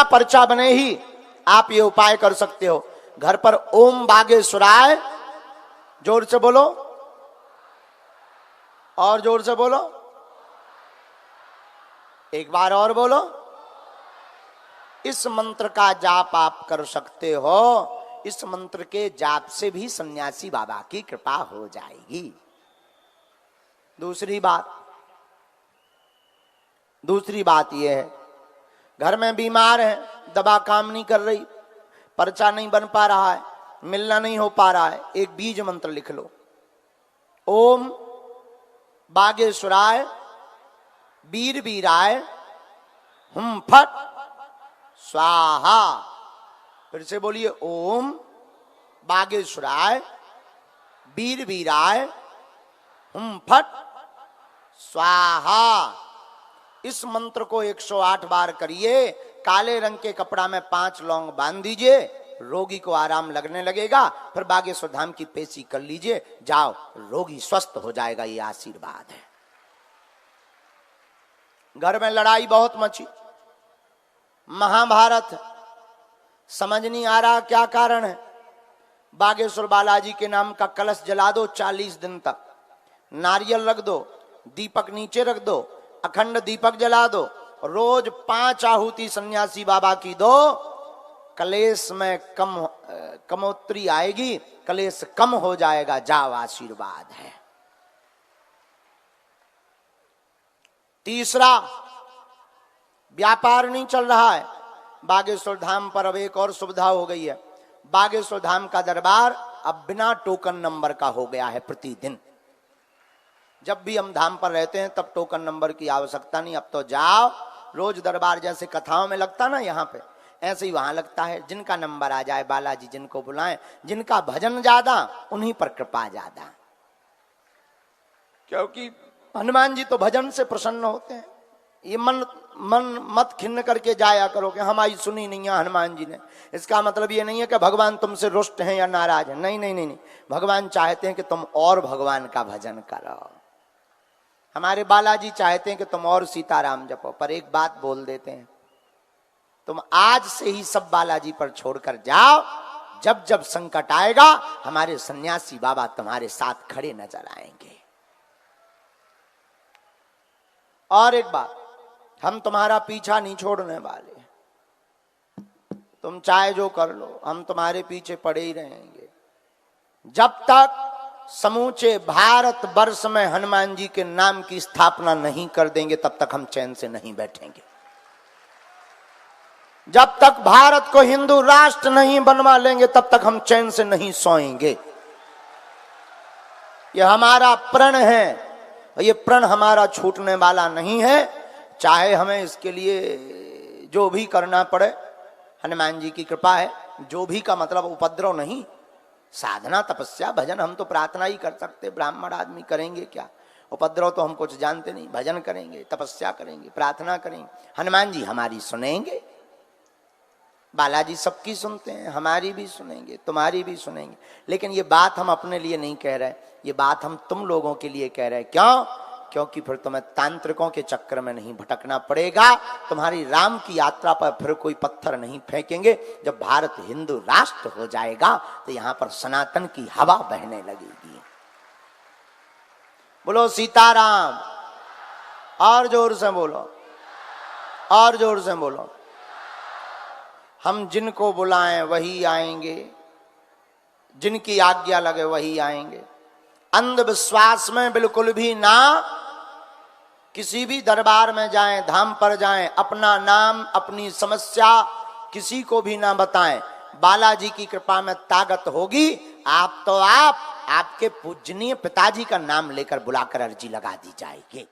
बिना पर्चा बने ही आप ये उपाय कर सकते हो। घर पर ओम बागेश्वराय, जोर से बोलो और जोर से बोलो, एक बार और बोलो। इस मंत्र का जाप आप कर सकते हो। इस मंत्र के जाप से भी सन्यासी बाबा की कृपा हो जाएगी। दूसरी बात यह है, घर में बीमार है, दवा काम नहीं कर रही, पर्चा नहीं बन पा रहा है, मिलना नहीं हो पा रहा है, एक बीज मंत्र लिख लो। ओम बागेश्वराय वीर वीराय हुम फट स्वाहा। फिर से बोलिए, ओम बागेश्वराय वीर वीराय हुम फट स्वाहा। इस मंत्र को 108 बार करिए। काले रंग के कपड़ा में 5 लौंग बांध दीजिए, रोगी को आराम लगने लगेगा। फिर बागेश्वर धाम की पेशी कर लीजिए, जाओ, रोगी स्वस्थ हो जाएगा। ये आशीर्वाद है। घर में लड़ाई बहुत मची, महाभारत, समझ नहीं आ रहा क्या कारण है। बागेश्वर बालाजी के नाम का कलश जला दो 40 दिन तक, नारियल रख दो, दीपक नीचे रख दो, अखंड दीपक जला दो, रोज 5 आहुति सन्यासी बाबा की दो। कलेश में कमोत्री आएगी, कलेश कम हो जाएगा। जाओ, आशीर्वाद है। तीसरा, व्यापार नहीं चल रहा है। बागेश्वर धाम पर अब एक और सुविधा हो गई है। बागेश्वर धाम का दरबार अब बिना टोकन नंबर का हो गया है। प्रतिदिन जब भी हम धाम पर रहते हैं तब टोकन नंबर की आवश्यकता नहीं। अब तो जाओ, रोज दरबार जैसे कथाओं में लगता ना यहाँ पे, ऐसे ही वहां लगता है। जिनका नंबर आ जाए, बालाजी जिनको बुलाएं, जिनका भजन ज्यादा उन्हीं पर कृपा ज्यादा, क्योंकि हनुमान जी तो भजन से प्रसन्न होते हैं। ये मन मत खिन्न करके जाया करो कि हमारी सुनी नहीं है हनुमान जी ने। इसका मतलब ये नहीं है कि भगवान तुमसे रुष्ट हैं या नाराज हैं। नहीं नहीं नहीं नहीं, भगवान चाहते हैं कि तुम और भगवान का भजन करो। हमारे बालाजी चाहते हैं कि तुम और सीताराम जपो। पर एक बात बोल देते हैं, तुम आज से ही सब बालाजी पर छोड़कर जाओ। जब जब संकट आएगा, हमारे सन्यासी बाबा तुम्हारे साथ खड़े नजर आएंगे। और एक बात, हम तुम्हारा पीछा नहीं छोड़ने वाले। तुम चाहे जो कर लो, हम तुम्हारे पीछे पड़े ही रहेंगे। जब तक समूचे भारत वर्ष में हनुमान जी के नाम की स्थापना नहीं कर देंगे, तब तक हम चैन से नहीं बैठेंगे। जब तक भारत को हिंदू राष्ट्र नहीं बनवा लेंगे, तब तक हम चैन से नहीं सोएंगे। यह हमारा प्रण है, ये प्रण हमारा छूटने वाला नहीं है। चाहे हमें इसके लिए जो भी करना पड़े, हनुमान जी की कृपा है। जो भी का मतलब उपद्रव नहीं, साधना, तपस्या, भजन हम तो प्रार्थना ही कर सकते। ब्राह्मण आदमी करेंगे क्या? उपद्रव तो हम कुछ जानते नहीं। भजन करेंगे, तपस्या करेंगे, प्रार्थना करेंगे। हनुमान जी हमारी सुनेंगे, बालाजी सबकी सुनते हैं, हमारी भी सुनेंगे, तुम्हारी भी सुनेंगे। लेकिन ये बात हम अपने लिए नहीं कह रहे, ये बात हम तुम लोगों के लिए कह रहे हैं। क्यों? क्योंकि फिर तुम्हें तांत्रिकों के चक्कर में नहीं भटकना पड़ेगा। तुम्हारी राम की यात्रा पर फिर कोई पत्थर नहीं फेंकेंगे। जब भारत हिंदू राष्ट्र हो जाएगा तो यहां पर सनातन की हवा बहने लगेगी। बोलो सीताराम, और जोर से बोलो, और जोर से बोलो। हम जिनको बुलाएं वही आएंगे, जिनकी आज्ञा लगे वही आएंगे। अंधविश्वास में बिल्कुल भी ना। किसी भी दरबार में जाएं, धाम पर जाएं, अपना नाम, अपनी समस्या किसी को भी ना बताएं। बालाजी की कृपा में ताकत होगी। आप तो आपके पूजनीय पिताजी का नाम लेकर बुलाकर अर्जी लगा दी जाएगी।